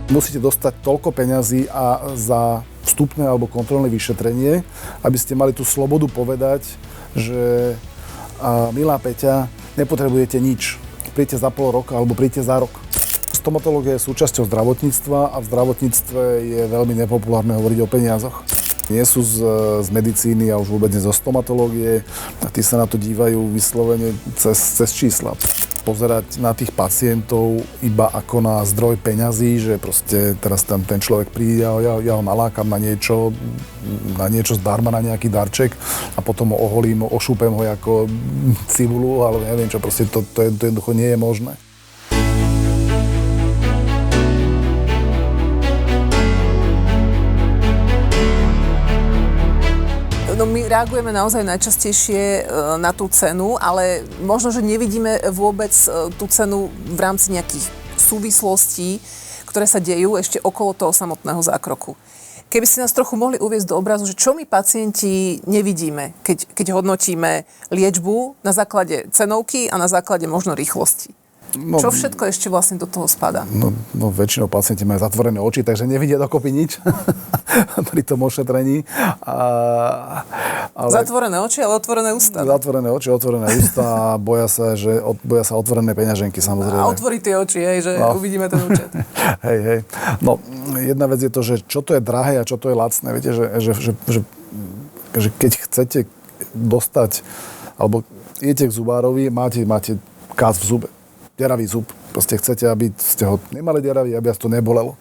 Musíte dostať toľko peňazí a za vstupné alebo kontrolné vyšetrenie, aby ste mali tú slobodu povedať, že milá Peťa, nepotrebujete nič. Príďte za pol roka alebo príďte za rok. Stomatológia je súčasťou zdravotníctva a v zdravotníctve je veľmi nepopulárne hovoriť o peniazoch. Nie sú z medicíny a už vôbec nie zo stomatológie a tí sa na to dívajú vyslovene cez čísla. Pozerať na tých pacientov iba ako na zdroj peňazí, že proste teraz tam ten človek príde a ja ho nalákam na niečo zdarma, na nejaký darček a potom ho oholím, ošúpem ho ako cibulu, ale neviem čo, proste to jednoducho nie je možné. No my reagujeme naozaj najčastejšie na tú cenu, ale možno, že nevidíme vôbec tú cenu v rámci nejakých súvislostí, ktoré sa dejú ešte okolo toho samotného zákroku. Keby ste nás trochu mohli uviesť do obrazu, že čo my pacienti nevidíme, keď hodnotíme liečbu na základe cenovky a na základe možno rýchlosti. No, čo všetko ešte vlastne do toho spadá? No väčšinou pacienti majú zatvorené oči, takže nevidia dokopy nič pri tom ošetrení. Ale zatvorené oči, ale otvorené ústa. Zatvorené oči, otvorené ústa a boja sa otvorené peňaženky, samozrejme. A otvoriť tie oči, že uvidíme ten účet. Hej. No, jedna vec je to, že čo to je drahé a čo to je lacné. Viete, že keď chcete dostať, alebo idete k zubárovi, máte kás v zube. Deravý zub. Proste chcete, aby ste ho nemali deravý, aby vás to nebolelo.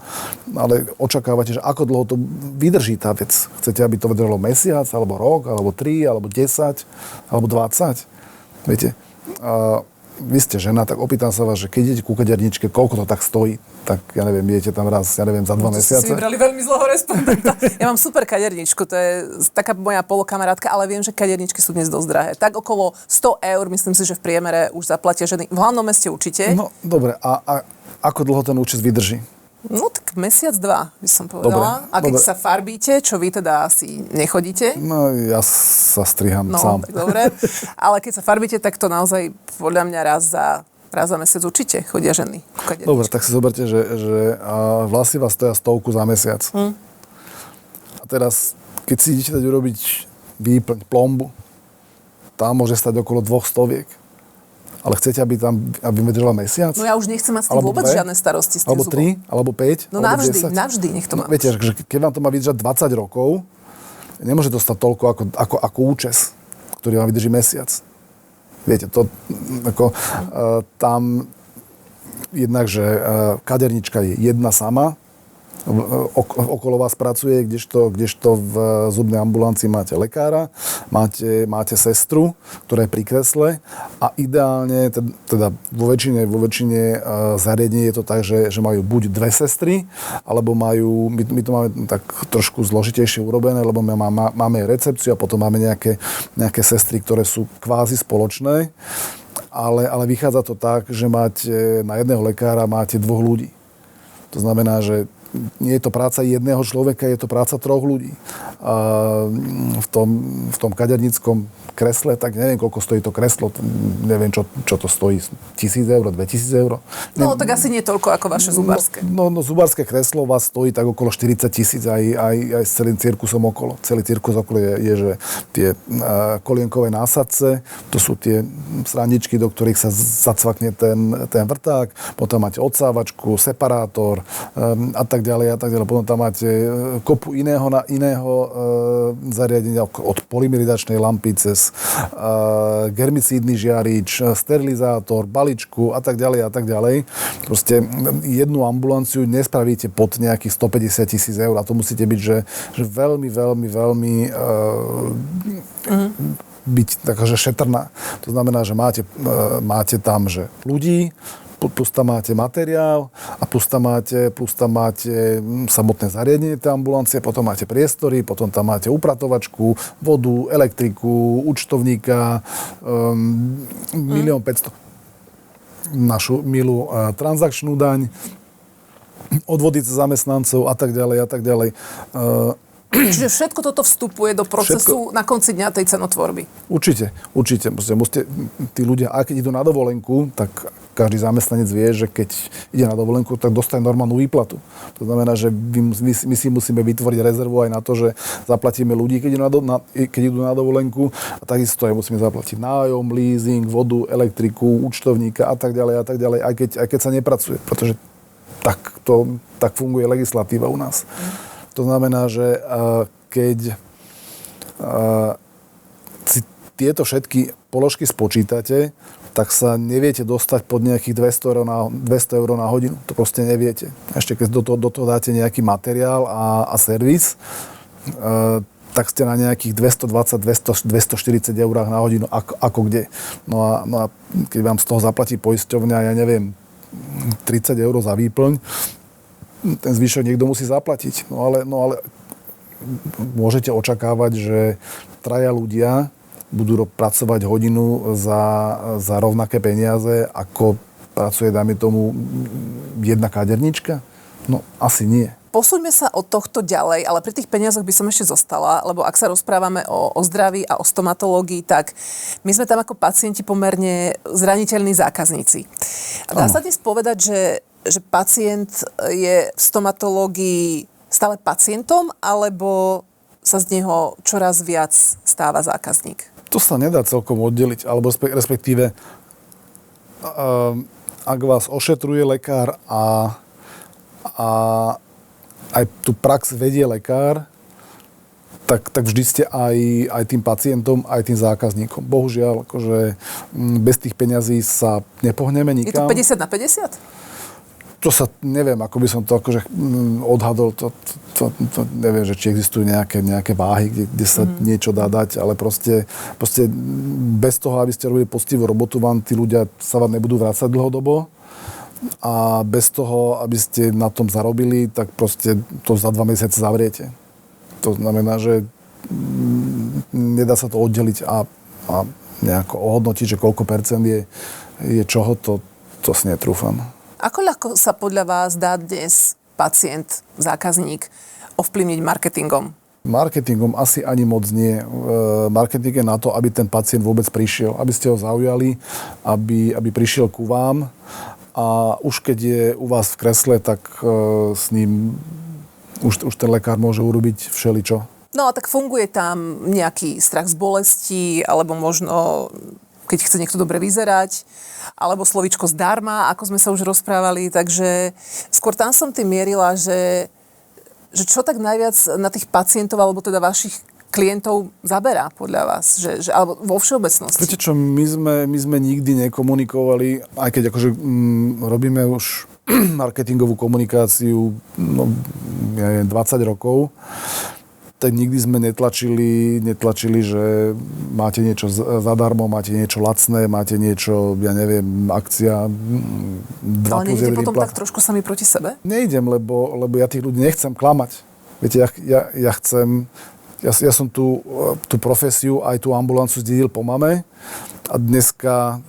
Ale očakávate, že ako dlho to vydrží tá vec. Chcete, aby to vydržalo mesiac, alebo rok, alebo 3, alebo 10, alebo 20. Viete? A vy ste žena, tak opýtam sa vás, že keď idete ku kaderničke, koľko to tak stojí? Tak ja neviem, idete tam raz, za 2 mesiace. Si vybrali veľmi zlého respondenta. Ja mám super kaderničku, to je taká moja polokamarátka, ale viem, že kaderničky sú dnes dosť drahé. Tak okolo 100 eur, myslím si, že v priemere už zaplatia ženy. V hlavnom meste určite. No, dobre. A ako dlho ten účes vydrží? No tak mesiac, 2 by som povedala. Dobre, a keď sa farbíte, čo vy teda asi nechodíte? No ja sa striham sám. Tak dobre. Ale keď sa farbíte, tak to naozaj podľa mňa raz za mesiac určite chodia ženy. Dobre, tak si zoberte, že vlasy vás stoja 100 za mesiac. A teraz, keď si idete dať urobiť výplň, plombu, tam môže stať okolo 200. Ale chcete, aby vydržala mesiac? No ja už nechcem mať s tým vôbec žiadne starosti s tým zubom. Alebo 3, alebo 5, no alebo navždy nech to má. Viete, že keď vám to má vydržať 20 rokov, nemôže to stať toľko ako účes, ktorý vám vydrží mesiac. Viete, to tam jednak, že kadernička je jedna sama, okolo vás pracuje, kdežto v zubnej ambulancii máte lekára, máte sestru, ktorá je pri kresle a ideálne, teda vo väčšine zariadení je to tak, že majú buď 2 sestry, alebo majú, my to máme tak trošku zložitejšie urobené, lebo my máme recepciu a potom máme nejaké sestry, ktoré sú kvázi spoločné, ale vychádza to tak, že máte na jedného lekára máte 2 ľudí. To znamená, že nie je to práca jedného človeka, je to práca 3 ľudí. A v tom kaderníckom kresle, tak neviem, koľko stojí to kreslo, neviem, čo to stojí, 1,000 eur, 2,000 eur. No, tak asi nie toľko ako vaše zubárske. No, zubárske kreslo vás stojí tak okolo 40,000 aj s celým cirkusom okolo. Celý cirkus okolo je že tie kolienkové násadce, to sú tie srandičky, do ktorých sa zacvakne ten vrták, potom máte odsávačku, separátor a tak ďalej. Potom tam máte kopu iného zariadenia od polymerizačnej lampy cez germicídny žiarič, sterilizátor, baličku a tak ďalej. Proste jednu ambulanciu nespravíte pod nejakých 150,000 eur a to musíte byť, že veľmi byť takáže šetrná. To znamená, že máte tam, že ľudí, plus tam máte materiál a plus tam máte samotné zariadenie tej ambulancie, potom máte priestory, potom tam máte upratovačku, vodu, elektriku, účtovníka, 1,5 000 000, našu milú transakčnú daň, odvody zamestnancov a tak ďalej. Čiže všetko toto vstupuje do procesu na konci dňa tej cenotvorby. Určite. Musíte, tí ľudia, aj keď idú na dovolenku, tak každý zamestnanec vie, že keď ide na dovolenku, tak dostane normálnu výplatu. To znamená, že my si musíme vytvoriť rezervu aj na to, že zaplatíme ľudí, keď idú na dovolenku, a takisto aj musíme zaplatiť nájom, leasing, vodu, elektriku, účtovníka a tak ďalej, aj keď sa nepracuje, pretože tak funguje legislatíva u nás. To znamená, že keď si tieto všetky položky spočítate, tak sa neviete dostať pod nejakých 200 eur na hodinu. To proste neviete. Ešte keď do toho dáte nejaký materiál a servis, tak ste na nejakých 220-240 eur na hodinu, ako kde. No a keď vám z toho zaplatí poisťovňa, ja neviem, 30 eur za výplň, ten zvyšok niekto musí zaplatiť. No ale môžete očakávať, že traja ľudia budú pracovať hodinu za rovnaké peniaze, ako pracuje, dajme tomu, jedna kadernička? No, asi nie. Posúďme sa od tohto ďalej, ale pri tých peniazoch by som ešte zostala, lebo ak sa rozprávame o zdraví a o stomatológii, tak my sme tam ako pacienti pomerne zraniteľní zákazníci. A dá sa dnes povedať, že pacient je v stomatológii stále pacientom, alebo sa z neho čoraz viac stáva zákazník? To sa nedá celkom oddeliť, alebo respektíve ak vás ošetruje lekár a aj tú prax vedie lekár, tak vždy ste aj tým pacientom, aj tým zákazníkom. Bohužiaľ, akože bez tých peňazí sa nepohneme nikam. Je to 50/50? To sa, neviem, ako by som to akože odhadol, to neviem, že či existujú nejaké váhy, kde sa niečo dá dať, ale proste bez toho, aby ste robili poctivú robotu, tí ľudia sa vám nebudú vrácať dlhodobo, a bez toho, aby ste na tom zarobili, tak proste to za 2 mesiace zavriete. To znamená, že nedá sa to oddeliť a nejako ohodnotiť, že koľko percent je čoho, to si netrúfam. Ako ľahko sa podľa vás dá dnes pacient, zákazník ovplyvniť marketingom? Marketingom asi ani moc nie. Marketing je na to, aby ten pacient vôbec prišiel, aby ste ho zaujali, aby prišiel ku vám, a už keď je u vás v kresle, tak s ním už ten lekár môže urobiť všeličo. No a tak funguje tam nejaký strach z bolesti, alebo možno, keď chce niekto dobre vyzerať, alebo slovíčko zdarma, ako sme sa už rozprávali. Takže skôr tam som tým mierila, že čo tak najviac na tých pacientov, alebo teda vašich klientov zaberá podľa vás? Alebo vo všeobecnosti? Viete čo, my sme nikdy nekomunikovali, aj keď akože robíme už marketingovú komunikáciu 20 rokov, tak nikdy sme netlačili, že máte niečo zadarmo, máte niečo lacné, máte niečo, ja neviem, akcia 2+1. Ale nejdete potom tak trošku sami proti sebe? Nejdem, lebo ja tých ľudí nechcem klamať. Viete, ja chcem... Ja som tú profesiu, aj tú ambulanciu zdedil po mame a dneska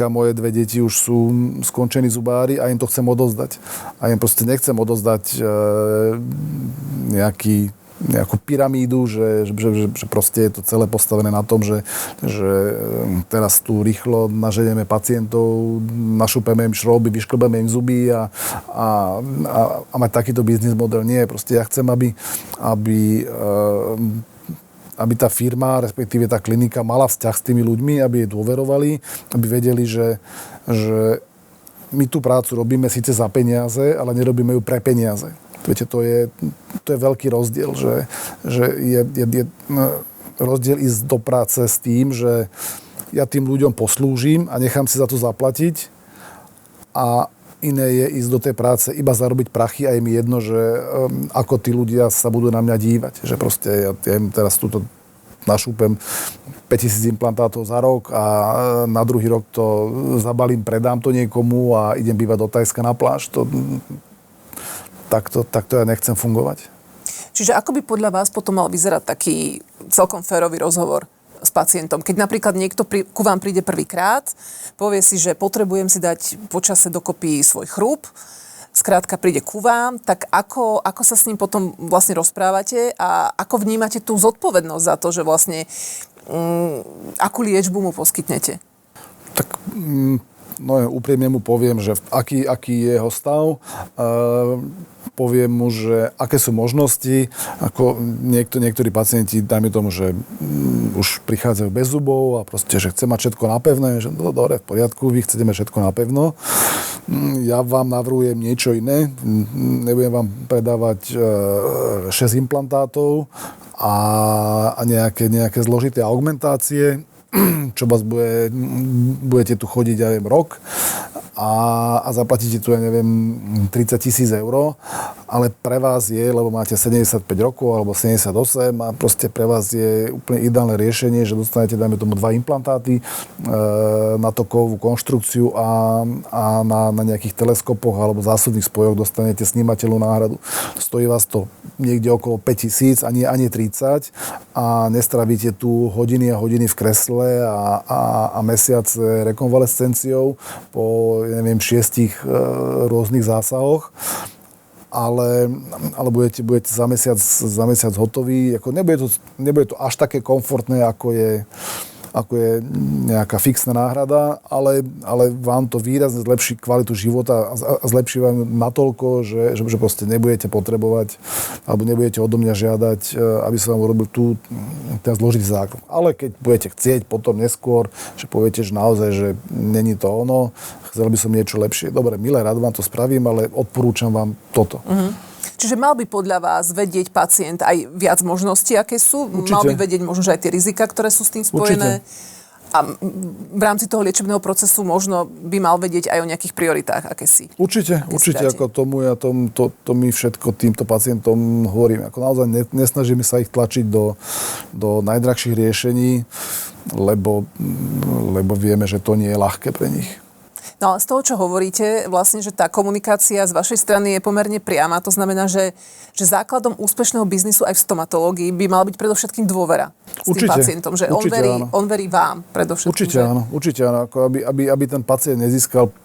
moje 2 deti už sú skončení zubári a im to chcem odozdať. A im proste nechcem odozdať nejakú pyramídu, že proste je to celé postavené na tom, že teraz tu rýchlo naženieme pacientov, našupeme im šrouby, vyšklbeme im zuby a mať takýto biznis model. Nie, proste ja chcem, aby tá firma, respektíve tá klinika mala vzťah s tými ľuďmi, aby jej dôverovali, aby vedeli, že my tú prácu robíme síce za peniaze, ale nerobíme ju pre peniaze. Viete, to je veľký rozdiel, že je rozdiel ísť do práce s tým, že ja tým ľuďom poslúžim a nechám si za to zaplatiť, a iné je ísť do tej práce iba zarobiť prachy a je mi jedno, že ako tí ľudia sa budú na mňa dívať. Že proste ja im teraz túto našúpem 5000 implantátov za rok a na druhý rok to zabalím, predám to niekomu a idem bývať do Tajska na pláž. Takto ja nechcem fungovať. Čiže ako by podľa vás potom mal vyzerať taký celkom férový rozhovor s pacientom? Keď napríklad niekto ku vám príde prvýkrát, povie si, že potrebujem si dať počase dokopy svoj chrúb, skrátka príde ku vám, tak ako sa s ním potom vlastne rozprávate a ako vnímate tú zodpovednosť za to, že vlastne akú liečbu mu poskytnete? Tak úprimne mu poviem, že aký je jeho stav. Poviem mu, že aké sú možnosti, ako niektorí pacienti, dajme tomu, že už prichádzajú bez zubov a proste, že chce mať všetko napevné, že no dobre, v poriadku, vy chcete mať všetko napevno. Ja vám navrhujem niečo iné, nebudem vám predávať 6 implantátov a nejaké zložité augmentácie, čo vás budete tu chodiť, ja viem, rok a zaplatíte tu, ja neviem, 30 000 eur, ale pre vás je, lebo máte 75 rokov alebo 78 a proste pre vás je úplne ideálne riešenie, že dostanete, dajme tomu, 2 implantáty na tokovú konštrukciu a na nejakých teleskopoch alebo zásudných spojoch dostanete snímateľnú náhradu. Stojí vás to niekde okolo 5 000, ani 30 a nestravíte tu hodiny a hodiny v kresle a mesiace rekonvalescenciou po, neviem, 6 rôznych zásahoch, ale budete za mesiac hotoví. Ako nebude to až také komfortné, ako je nejaká fixná náhrada, ale vám to výrazne zlepší kvalitu života a zlepší vám natoľko, že proste nebudete potrebovať alebo nebudete odo mňa žiadať, aby som vám urobil ten zložitý zákrok. Ale keď budete chcieť potom neskôr, že poviete, že naozaj, že není to ono, chcel by som niečo lepšie. Dobre, milé, rád vám to spravím, ale odporúčam vám toto. Čiže mal by podľa vás vedieť pacient aj viac možností, aké sú? Určite. Mal by vedieť možno, že aj tie rizika, ktoré sú s tým spojené? Určite. A v rámci toho liečebného procesu možno by mal vedieť aj o nejakých prioritách, aké si. Určite, ako tomu ja to my všetko týmto pacientom hovorím. Ako naozaj nesnažíme sa ich tlačiť do najdrahších riešení, lebo vieme, že to nie je ľahké pre nich. No ale z toho, čo hovoríte, vlastne, že tá komunikácia z vašej strany je pomerne priama. To znamená, že základom úspešného biznisu aj v stomatológii by mala byť predovšetkým dôvera s tým pacientom. Že on verí vám predovšetkým. Určite áno. Ako aby ten pacient nezískal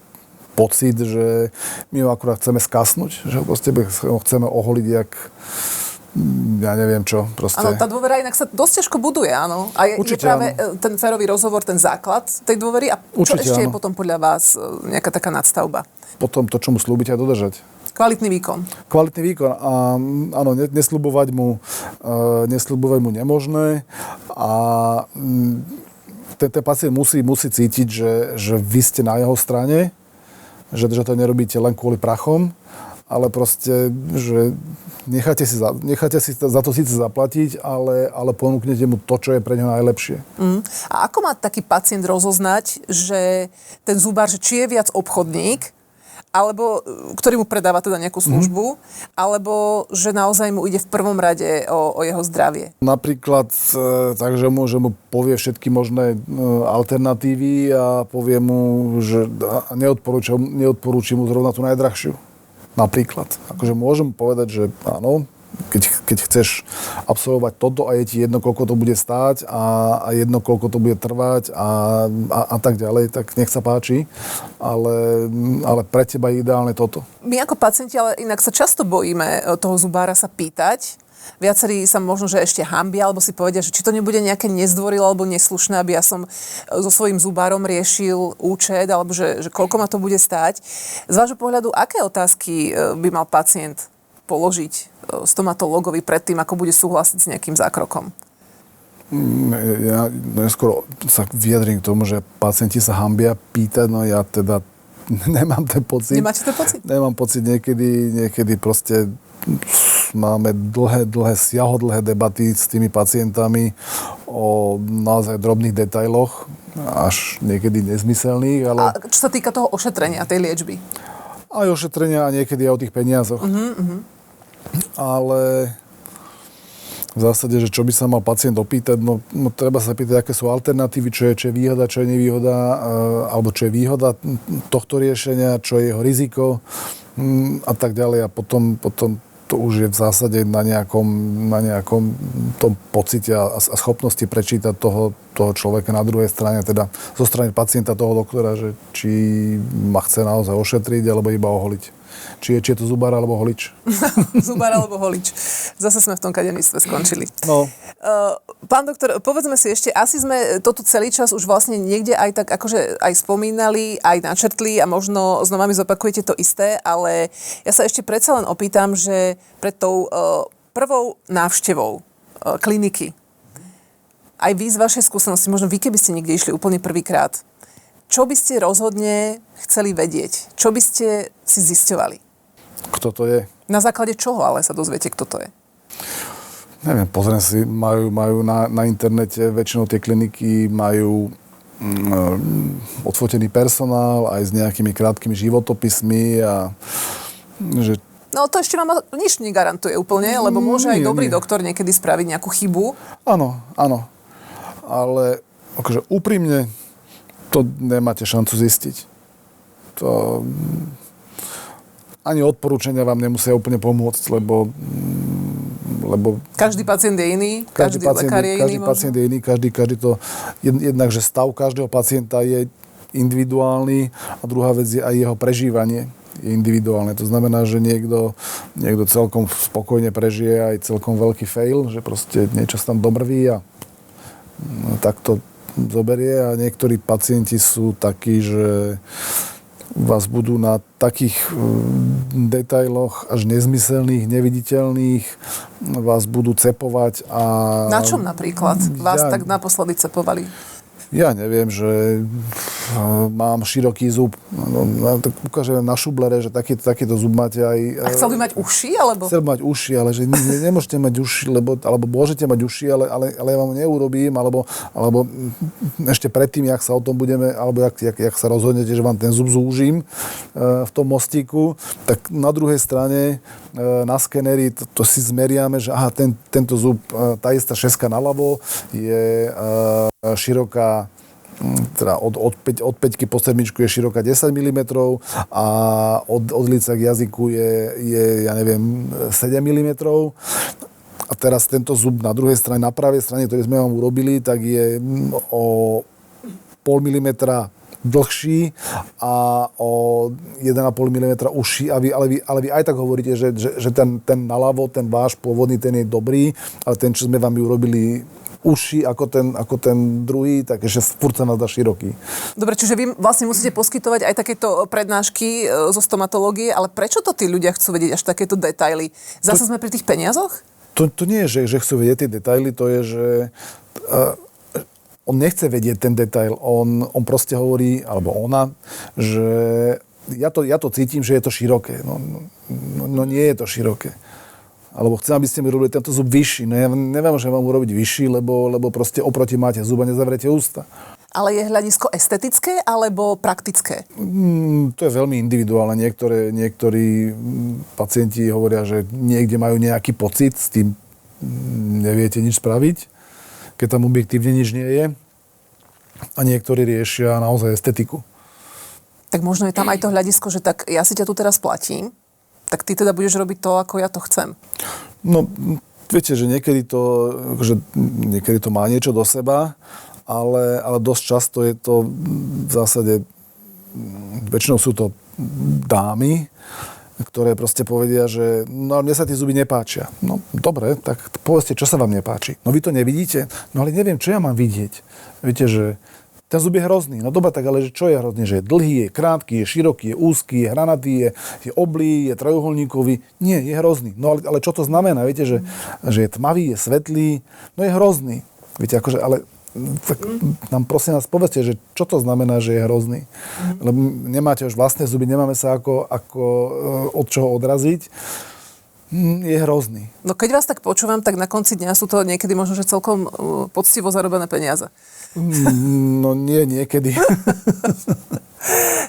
pocit, že my ho akurát chceme skasnúť, že ho proste ho chceme oholiť jak ja neviem čo, proste. Áno, tá dôvera inak sa dosť ťažko buduje, áno. A je práve ten férový rozhovor, ten základ tej dôvery. A čo ešte je potom podľa vás nejaká taká nadstavba? Potom to, čo mu slúbite, a dodržať. Kvalitný výkon. A áno, nesľubovať mu nemožné a ten pacient musí cítiť, že vy ste na jeho strane, že to nerobíte len kvôli prachom, ale proste, že necháte si za to síce zaplatiť, ale ponúknete mu to, čo je pre neho najlepšie. A ako má taký pacient rozoznať, že ten zubár, že či je viac obchodník, alebo ktorý mu predáva teda nejakú službu, alebo že naozaj mu ide v prvom rade o jeho zdravie? Napríklad takže mu povie všetky možné alternatívy a povie mu, že neodporúči mu zrovna tú najdrahšiu. Napríklad. Akože môžem povedať, že áno, keď chceš absolvovať toto a je ti jedno, koľko to bude stáť a jedno, koľko to bude trvať a tak ďalej, tak nech sa páči. Ale pre teba je ideálne toto. My ako pacienti, ale inak sa často bojíme toho zubára sa pýtať. Viacerí sa možno, že ešte hanbia, alebo si povedia, že či to nebude nejaké nezdvorilé alebo neslušné, aby ja som so svojím zubárom riešil účet, alebo že koľko ma to bude stáť. Z vášho pohľadu, aké otázky by mal pacient položiť stomatológovi predtým, ako bude súhlasiť s nejakým zákrokom? Ja skoro sa vyjadrím k tomu, že pacienti sa hanbia pýtať, no ja teda nemám ten pocit. Nemáte ten pocit? Nemám pocit, niekedy proste máme dlhé, siahodlhé debaty s tými pacientami o naozaj drobných detailoch, až niekedy nezmyselných, ale... A čo sa týka toho ošetrenia, tej liečby? Aj ošetrenia a niekedy aj o tých peniazoch. Ale v zásade, že čo by sa mal pacient opýtať, no treba sa pýtať, aké sú alternatívy, čo je výhoda, čo je nevýhoda, alebo čo je výhoda tohto riešenia, čo je jeho riziko a tak ďalej. A potom to už je v zásade na nejakom tom pocite a schopnosti prečítať toho toho človeka na druhej strane, teda zo strany pacienta toho doktora, že či ma chce naozaj ošetriť, alebo iba oholiť. Či je to zubár alebo holič. Zubár alebo holič. Zase sme v tom kaderníctve skončili. No. Pán doktor, povedzme si ešte, asi sme to tu celý čas už vlastne niekde aj tak akože aj spomínali, aj načrtli a možno znova mi zopakujete to isté, ale ja sa ešte predsa len opýtam, že pred tou prvou návštevou kliniky, aj vy z vašej skúsenosti, možno vy, keby ste niekde išli úplne prvýkrát, čo by ste rozhodne chceli vedieť? Čo by ste si zisťovali? Kto to je? Na základe čoho ale sa dozviete, kto to je? Neviem, pozriem si, majú na internete väčšinou tie kliniky, majú odfotený personál aj s nejakými krátkými životopismi a že... No to ešte vám nič negarantuje úplne, lebo môže aj dobrý doktor niekedy spraviť nejakú chybu. Áno, ale akože úprimne to nemáte šancu zistiť. To ani odporúčania vám nemusia úplne pomôcť, lebo každý pacient je iný, každý lekár je iný. Každý pacient je iný, každý to... Jednak, že stav každého pacienta je individuálny a druhá vec je aj jeho prežívanie je individuálne. To znamená, že niekto celkom spokojne prežije aj celkom veľký fail, že proste niečo sa tam domrví a tak to zoberie a niektorí pacienti sú takí, že vás budú na takých detailoch až nezmyselných, neviditeľných, vás budú cepovať a... Na čom napríklad vás tak naposledy cepovali? Ja neviem, že mám široký zub. Tak ukážem na šublere, že takýto zub máte aj... A chcel by mať uši, alebo? Chcel by mať uši, ale že nemôžete mať uši, alebo môžete mať uši, ale ja vám neurobím, alebo ešte predtým, jak sa o tom budeme, alebo jak sa rozhodnete, že vám ten zub zúžim v tom mostíku, tak na druhej strane na skeneri to si zmeriame, že aha, tento zub, tá istá šeska naľavo je široká, teda od 5 po 7 je široká 10 mm a od líca k jazyku je ja neviem, 7 mm. A teraz tento zub na druhej strane, na pravej strane, ktorý sme vám urobili, tak je o pol milimetra dlhší a o 1,5 mm uši, ale vy aj tak hovoríte, že ten naľavo, ten váš pôvodný, ten je dobrý, ale ten, čo sme vám urobili uši ako ten druhý, tak ešte furt sa nás dá široký. Dobre, čiže vy vlastne musíte poskytovať aj takéto prednášky zo stomatológie, ale prečo to tí ľudia chcú vedieť až takéto detaily? Zase sme pri tých peniazoch? To nie je, že chcú vedieť tie detaily, to je, že on nechce vedieť ten detail. On proste hovorí, alebo ona, že ja to cítim, že je to široké. No nie je to široké. Alebo chcem, aby ste mi robili tento zub vyšší. No ja neviem, že vám urobiť vyšší, lebo proste oproti máte zub a nezavrete ústa. Ale je hľadisko estetické alebo praktické? To je veľmi individuálne. Niektorí pacienti hovoria, že niekde majú nejaký pocit, s tým neviete nič spraviť, keď tam objektívne nič nie je. A niektorí riešia naozaj estetiku. Tak možno je tam aj to hľadisko, že tak ja si ťa tu teraz platím, tak ty teda budeš robiť to, ako ja to chcem. No, viete, že niekedy to má niečo do seba, ale dosť často je to v zásade, väčšinou sú to dámy, ktoré proste povedia, že no mne sa tie zuby nepáčia. No dobre, tak povedzte, čo sa vám nepáči. No vy to nevidíte? No ale neviem, čo ja mám vidieť. Viete, že ten zub je hrozný. No dobre, tak ale čo je hrozný? Že je dlhý, je krátky, je široký, je úzky, je hranatý, je oblý, je trojuholníkový. Nie, je hrozný. No ale čo to znamená? Viete, že je tmavý, je svetlý. No je hrozný. Viete, akože, ale tak nám prosím vás povedzte, že čo to znamená, že je hrozný. Lebo nemáte už vlastné zuby, nemáme sa ako od čoho odraziť. Je hrozný. No keď vás tak počúvam, tak na konci dňa sú to niekedy možno, že celkom poctivo zarobené peniaze. No nie niekedy.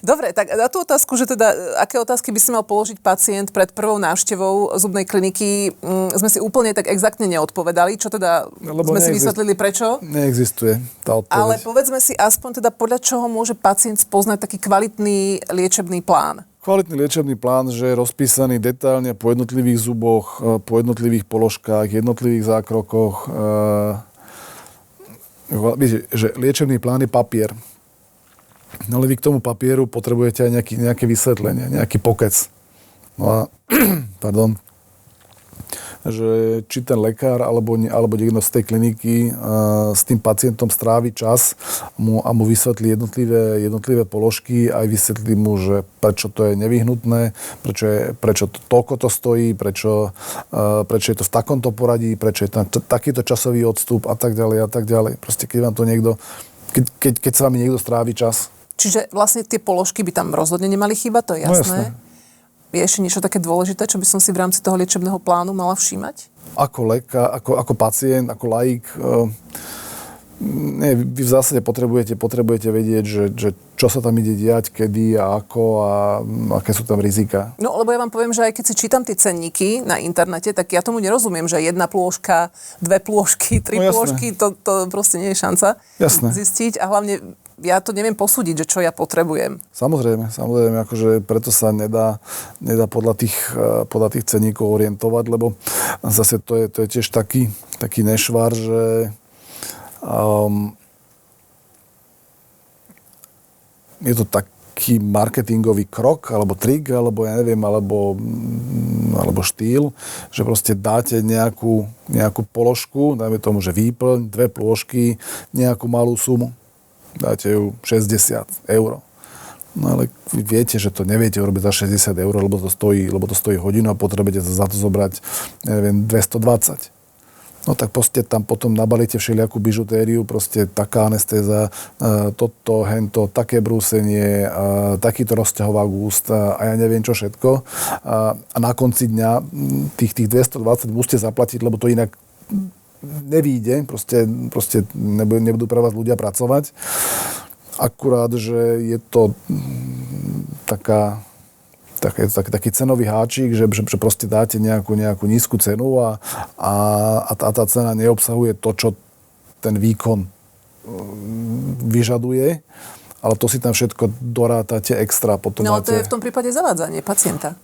Dobre, tak na tú otázku, že teda, aké otázky by si mal položiť pacient pred prvou návštevou zubnej kliniky, sme si úplne tak exaktne neodpovedali, čo teda sme si vysvetlili prečo. Neexistuje tá odpoveď. Ale povedzme si aspoň teda, podľa čoho môže pacient spoznať taký kvalitný liečebný plán. Kvalitný liečebný plán, že je rozpísaný detailne po jednotlivých zuboch, po jednotlivých položkách, jednotlivých zákrokoch. Viete, že liečebný plán je papier. No ale vy k tomu papieru potrebujete aj nejaké vysvetlenie, nejaký pokec. No a, pardon, že či ten lekár alebo niekto z tej kliniky s tým pacientom strávi čas a mu vysvetlí jednotlivé položky, aj vysvetlí mu, že prečo to je nevyhnutné, prečo toľko to stojí, prečo je to v takomto poradí, prečo je tam takýto časový odstup a tak ďalej a tak ďalej. Proste keď vám to niekto, keď sa vám niekto strávi čas. Čiže vlastne tie položky by tam rozhodne nemali chýbať, to je jasné. No jasné. Je ešte niečo také dôležité, čo by som si v rámci toho liečebného plánu mala všímať? Ako lekár, ako pacient, ako laik, vy v zásade potrebujete vedieť, že čo sa tam ide diať, kedy a ako a aké sú tam rizika. No, lebo ja vám poviem, že aj keď si čítam tie cenníky na internete, tak ja tomu nerozumiem, že 1 plôžka, 2 plôžky, 3 plôžky, to proste nie je šanca zistiť. A hlavne ja to neviem posúdiť, že čo ja potrebujem. Samozrejme, akože preto sa nedá podľa tých cenníkov orientovať, lebo zase to je tiež taký nešvar, že je to taký marketingový krok, alebo trik, alebo ja neviem, alebo štýl, že proste dáte nejakú položku, dajme tomu, že výplň, 2 plôžky, nejakú malú sumu. Dáte ju 60 €. No ale vy viete, že to neviete urobiť za 60 €, lebo to stojí hodinu a potrebujete za to zobrať, neviem, 220. No tak proste tam potom nabalíte všelijakú bižutériu, proste taká anestéza, toto, hento, také brúsenie, takýto rozťahovák úst a ja neviem čo všetko. A na konci dňa tých 220 musíte zaplatiť, lebo to inak nevíde, proste nebudú pre vás ľudia pracovať. Akurát, že je to taký cenový háčik, že proste dáte nejakú nízku cenu a tá cena neobsahuje to, čo ten výkon vyžaduje, ale to si tam všetko dorátate extra. Potom no ale to je v tom prípade zavádzanie pacienta.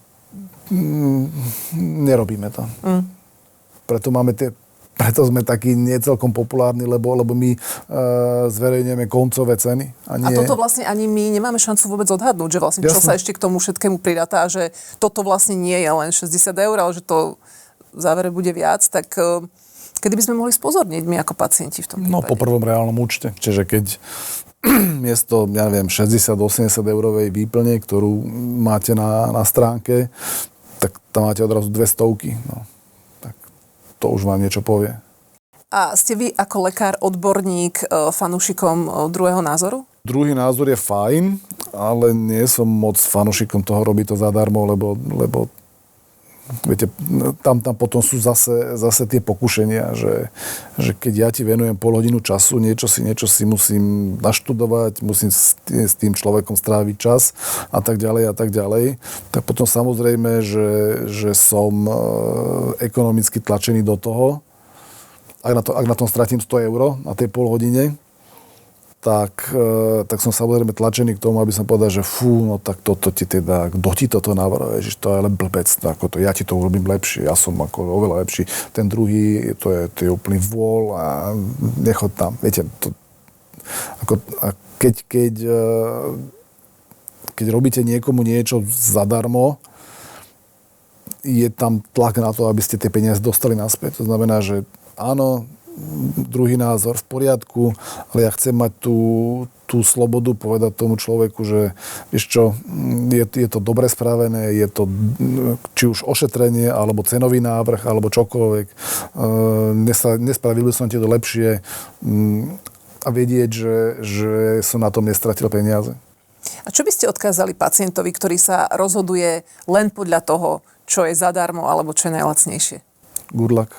Nerobíme to. Preto sme takí niecelkom populárni, lebo my zverejňujeme koncové ceny. A toto vlastne ani my nemáme šancu vôbec odhadnúť, že vlastne čo sa ešte k tomu všetkému pridáta a že toto vlastne nie je len 60 €, ale že to v závere bude viac, tak kedy by sme mohli spozorniť my ako pacienti v tom prípade? No po prvom reálnom účte. Čiže keď miesto, 60-80 eurovej výplne, ktorú máte na stránke, tak tam máte odrazu 200. No. To už vám niečo povie. A ste vy ako lekár, odborník, fanúšikom druhého názoru? Druhý názor je fajn, ale nie som moc fanúšikom toho robiť to zadarmo, lebo viete, tam potom sú zase tie pokušenia, že keď ja ti venujem pol hodinu času, niečo si musím naštudovať, musím s tým človekom stráviť čas a tak ďalej, tak potom samozrejme, že som ekonomicky tlačený do toho. Ak na tom stratím 100 € na tej pol hodine, tak som samozrejme tlačený k tomu, aby som povedal, že no tak toto ti teda, kto ti toto navrhuje, že to je len blbec, ja ti to urobím lepšie, ja som ako oveľa lepší, ten druhý, to je úplný vôľ a nechod tam, viete, keď robíte niekomu niečo zadarmo, je tam tlak na to, aby ste tie peniaze dostali naspäť, to znamená, že áno, druhý názor v poriadku, ale ja chcem mať tú slobodu povedať tomu človeku, že vieš čo, je to dobre spravené, je to či už ošetrenie, alebo cenový návrh, alebo čokoľvek. Nespravil by som ti to lepšie a vedieť, že som na tom nestratil peniaze. A čo by ste odkázali pacientovi, ktorý sa rozhoduje len podľa toho, čo je zadarmo, alebo čo je najlacnejšie? Good luck.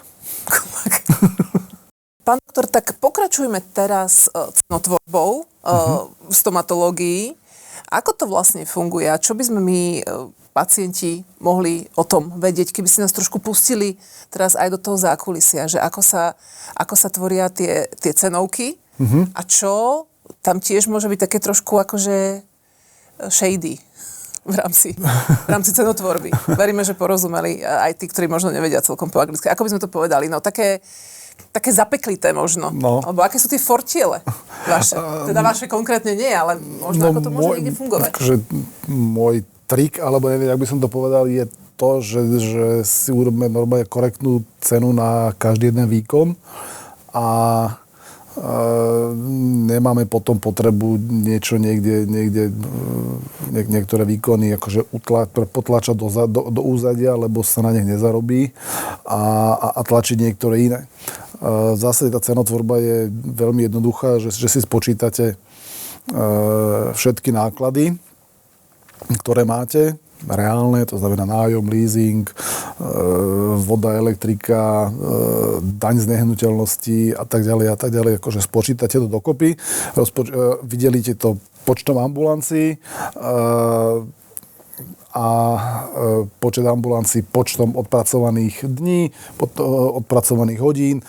Pán doktor, tak pokračujme teraz cenotvorbou v stomatológii. Ako to vlastne funguje a čo by sme my, pacienti, mohli o tom vedieť, keby ste nás trošku pustili teraz aj do toho zákulisia, že ako sa tvoria tie cenovky a čo tam tiež môže byť také trošku akože shady v rámci cenotvorby. Veríme, že porozumeli aj tí, ktorí možno nevedia celkom po anglicky. Ako by sme to povedali? No také, také zapeklité možno. No. Alebo aké sú tie fortiele vaše? Teda vaše konkrétne nie, ale možno ako to môže niekde fungovať. Akože môj trik, alebo neviem, jak by som to povedal, je to, že si urobíme normálne korektnú cenu na každý jeden výkon a nemáme potom potrebu niečo niektoré výkony akože potlačať do úzadia, lebo sa na nich nezarobí a tlačiť niektoré iné. V zásade tá cenotvorba je veľmi jednoduchá, že si spočítate všetky náklady, ktoré máte, reálne, to znamená nájom, leasing, voda, elektrika, daň z nehnuteľnosti a tak ďalej, akože spočítate to dokopy, vydelíte to počtom ambulancií a počet ambulancií počtom odpracovaných dní, odpracovaných hodín,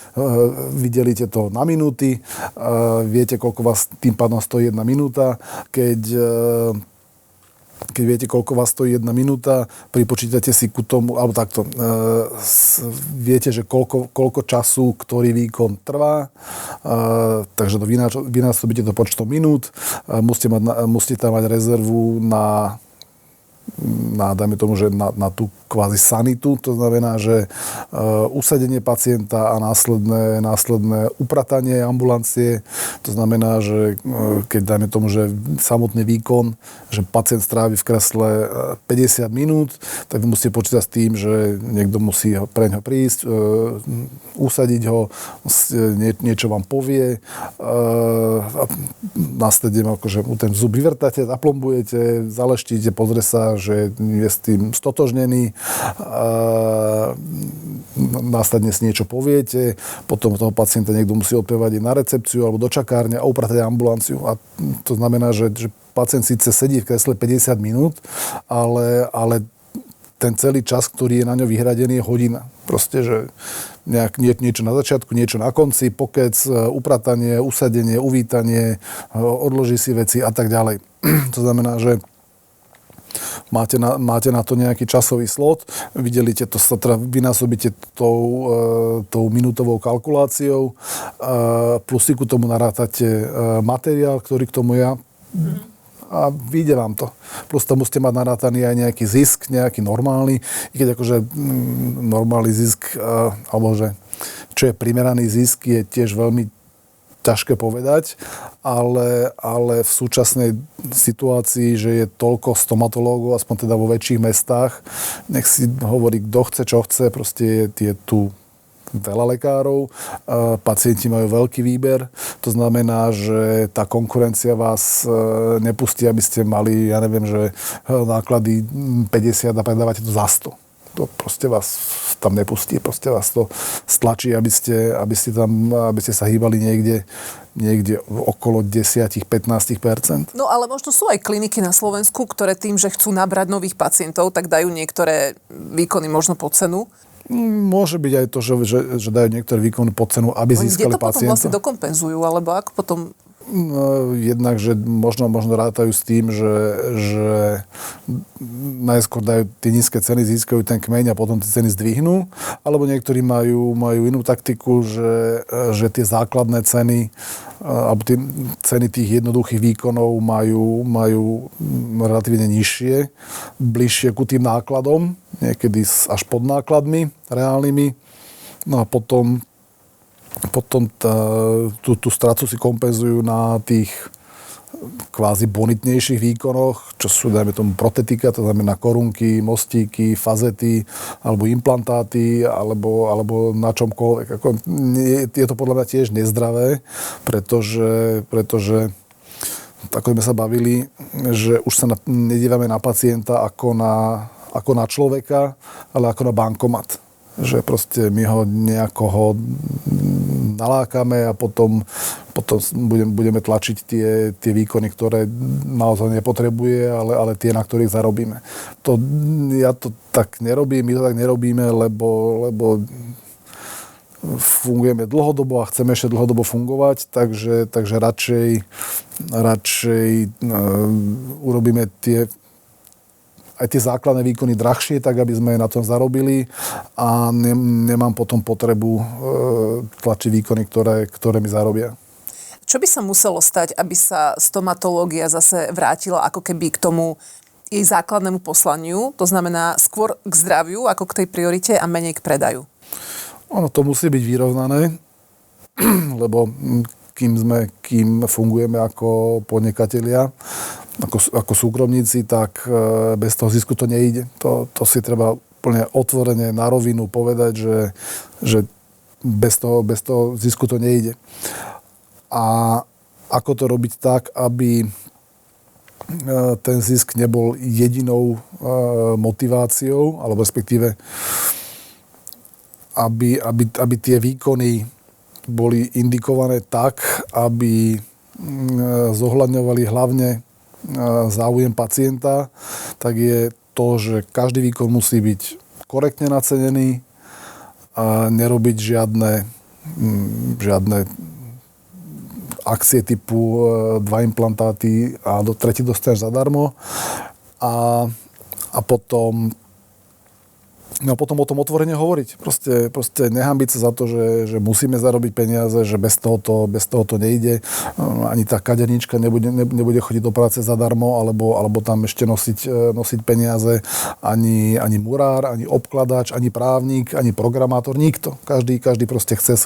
vydelíte to na minúty, viete, koľko vás tým pádom stojí 1 minúta, keď viete, koľko vás stojí 1 minúta, pripočítate si ku tomu, alebo takto, viete, že koľko času, ktorý výkon trvá, takže to vynásobíte to počtom minút, musíte tam mať rezervu na dajme tomu, že na tú kvázi sanitu, to znamená, že usadenie pacienta a následné upratanie ambulancie, to znamená, že keď dajme tomu, že samotný výkon, že pacient strávi v kresle 50 minút, tak vy musíte počítať s tým, že niekto musí preňho prísť, usadiť ho, niečo vám povie, následne akože ten zub vyvrtáte, zaplombujete, zaleštíte, pozrie sa, že je s tým stotožnený, následne si niečo poviete, potom toho pacienta niekto musí odpievať na recepciu alebo do čakárne a upratať ambulanciu. A to znamená, že pacient síce sedí v kresle 50 minút, ale ten celý čas, ktorý je na ňo vyhradený, je hodina. Proste, že niečo na začiatku, niečo na konci, pokec, upratanie, usadenie, uvítanie, odloží si veci a tak ďalej. To znamená, že máte na to nejaký časový slot, vydelíte to, vynásobíte tou minútovou kalkuláciou, plus si ku tomu narátate materiál, ktorý k tomu je a vyjde vám to. Plus tam musíte mať narátaný aj nejaký zisk, nejaký normálny, i keď akože normálny zisk, alebo že čo je primeraný zisk, je tiež veľmi ťažké povedať, ale v súčasnej situácii, že je toľko stomatológov, aspoň teda vo väčších mestách, nech si hovorí, kto chce, čo chce, proste je tu veľa lekárov, pacienti majú veľký výber, to znamená, že tá konkurencia vás nepustí, aby ste mali, ja neviem, že náklady 50 a predávate to za 100. To proste vás tam nepustí, proste vás to stlačí, aby ste sa hýbali niekde okolo 10-15%. No ale možno sú aj kliniky na Slovensku, ktoré tým, že chcú nabrať nových pacientov, tak dajú niektoré výkony možno pod cenu. Môže byť aj to, že dajú niektoré výkony pod cenu, aby získali pacienta. Kde to potom vlastne dokompenzujú, alebo ako potom... Jednak, že možno rátajú s tým, že najskôr dajú tie nízke ceny, získajú ten kmeň a potom tie ceny zdvihnú. Alebo niektorí majú inú taktiku, že tie základné ceny alebo tie ceny tých jednoduchých výkonov majú relatívne nižšie, bližšie ku tým nákladom, niekedy až pod nákladmi reálnymi. No a potom tú stratu si kompenzujú na tých kvázi bonitnejších výkonoch, čo sú, dajme tomu, protetika, to znamená korunky, mostíky, fazety, alebo implantáty, alebo na čomkoľvek. Je to podľa mňa tiež nezdravé, pretože ako sme sa bavili, že už sa nedívame na pacienta ako na človeka, ale ako na bankomat. Že proste my ho nejako nalákame a potom budeme tlačiť tie výkony, ktoré naozaj nepotrebuje, ale tie, na ktorých zarobíme. Ja to tak nerobím, my to tak nerobíme, lebo fungujeme dlhodobo a chceme ešte dlhodobo fungovať, takže radšej urobíme tie aj tie základné výkony drahšie, tak aby sme na tom zarobili a nemám potom potrebu tlačiť výkony, ktoré mi zarobia. Čo by sa muselo stať, aby sa stomatológia zase vrátila ako keby k tomu jej základnému poslaniu, to znamená skôr k zdraviu ako k tej priorite a menej k predaju? Ono to musí byť vyrovnané, lebo kým fungujeme ako podnikatelia, ako súkromníci, tak bez toho zisku to nejde. To si treba úplne otvorene na rovinu povedať, že bez toho zisku to nejde. A ako to robiť tak, aby ten zisk nebol jedinou motiváciou, alebo respektíve aby tie výkony boli indikované tak, aby zohľadňovali hlavne záujem pacienta, tak je to, že každý výkon musí byť korektne nacenený a nerobiť žiadne akcie typu 2 implantáty a tretí dostaneš zadarmo a potom o tom otvorene hovoriť. Proste nehanbiť sa za to, že musíme zarobiť peniaze, že bez toho to nejde. Ani tá kaderníčka nebude chodiť do práce zadarmo, alebo tam ešte nosiť peniaze. Ani murár, ani obkladač, ani právnik, ani programátor, nikto. Každý proste chce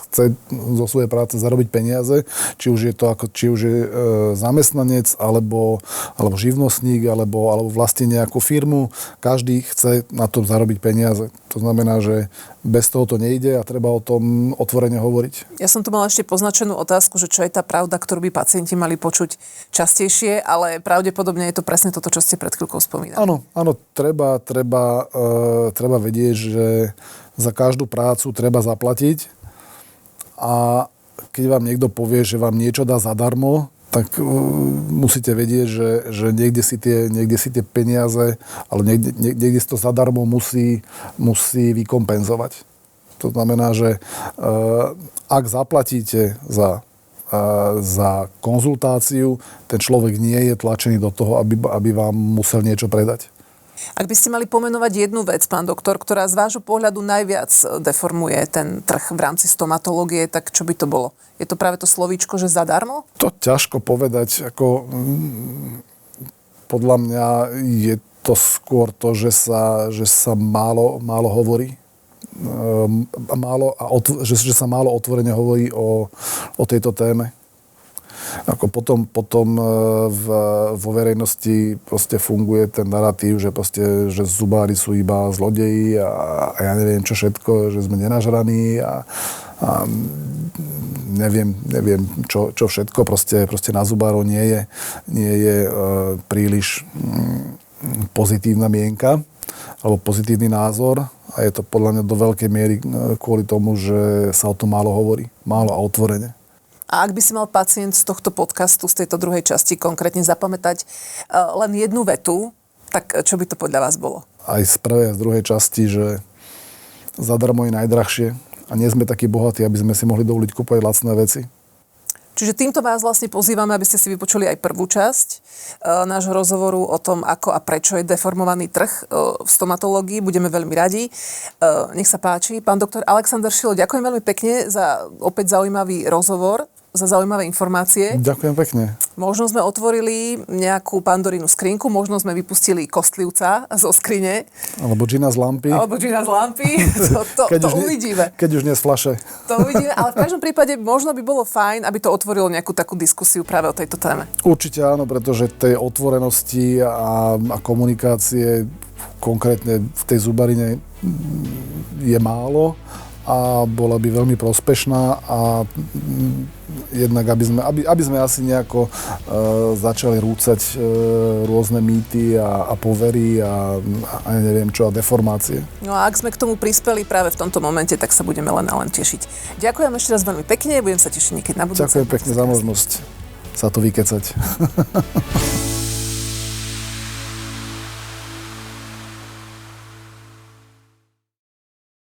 zo svojej práce zarobiť peniaze, či už je zamestnanec, alebo živnostník, alebo vlastne nejakú firmu. Každý chce na tom zarobiť peniaze. To znamená, že bez toho to nejde a treba o tom otvorene hovoriť. Ja som tu mala ešte poznačenú otázku, že čo je tá pravda, ktorú by pacienti mali počuť častejšie, ale pravdepodobne je to presne toto, čo ste pred chvíľkou spomínali. Áno, treba vedieť, že za každú prácu treba zaplatiť a keď vám niekto povie, že vám niečo dá zadarmo, tak musíte vedieť, že niekde si tie peniaze, ale niekde si to zadarmo musí vykompenzovať. To znamená, že ak zaplatíte za konzultáciu, ten človek nie je tlačený do toho, aby vám musel niečo predať. Ak by ste mali pomenovať jednu vec, pán doktor, ktorá z vášho pohľadu najviac deformuje ten trh v rámci stomatológie, tak čo by to bolo? Je to práve to slovíčko, že zadarmo? To ťažko povedať. Podľa mňa je to skôr to, že sa málo hovorí. Že sa málo otvorene hovorí o tejto téme. Potom vo verejnosti proste funguje ten narratív, že zubári sú iba zlodeji a ja neviem čo všetko, že sme nenažraní a neviem čo všetko. Proste na zubárov nie je príliš pozitívna mienka alebo pozitívny názor a je to podľa mňa do veľkej miery kvôli tomu, že sa o tom málo hovorí, málo a otvorene. A ak by si mal pacient z tohto podcastu, z tejto druhej časti konkrétne zapamätať len jednu vetu, tak čo by to podľa vás bolo? Aj z prvej a z druhej časti, že zadarmo je najdrahšie a nie sme takí bohatí, aby sme si mohli dovoliť kúpovať lacné veci. Čiže týmto vás vlastne pozývame, aby ste si vypočuli aj prvú časť nášho rozhovoru o tom, ako a prečo je deformovaný trh v stomatológii. Budeme veľmi radi. Nech sa páči. Pán doktor Alexander Šilo, ďakujem veľmi pekne za opäť zaujímavý rozhovor, za zaujímavé informácie. Ďakujem pekne. Možno sme otvorili nejakú Pandorínu skrinku, možno sme vypustili kostlivca zo skrine. Alebo džina z lampy. To uvidíme. Keď už nie z fľaše. To uvidíme, ale v každom prípade možno by bolo fajn, aby to otvorilo nejakú takú diskusiu práve o tejto téme. Určite áno, pretože tej otvorenosti a komunikácie konkrétne v tej zubarine je málo a bola by veľmi prospešná a jednak, aby sme asi nejako začali rúcať rôzne mýty a povery a neviem čo, a deformácie. No a ak sme k tomu prispeli práve v tomto momente, tak sa budeme len tešiť. Ďakujem ešte raz veľmi pekne, budem sa tešiť niekedy na budúce. Ďakujem pekne za možnosť sa to vykecať.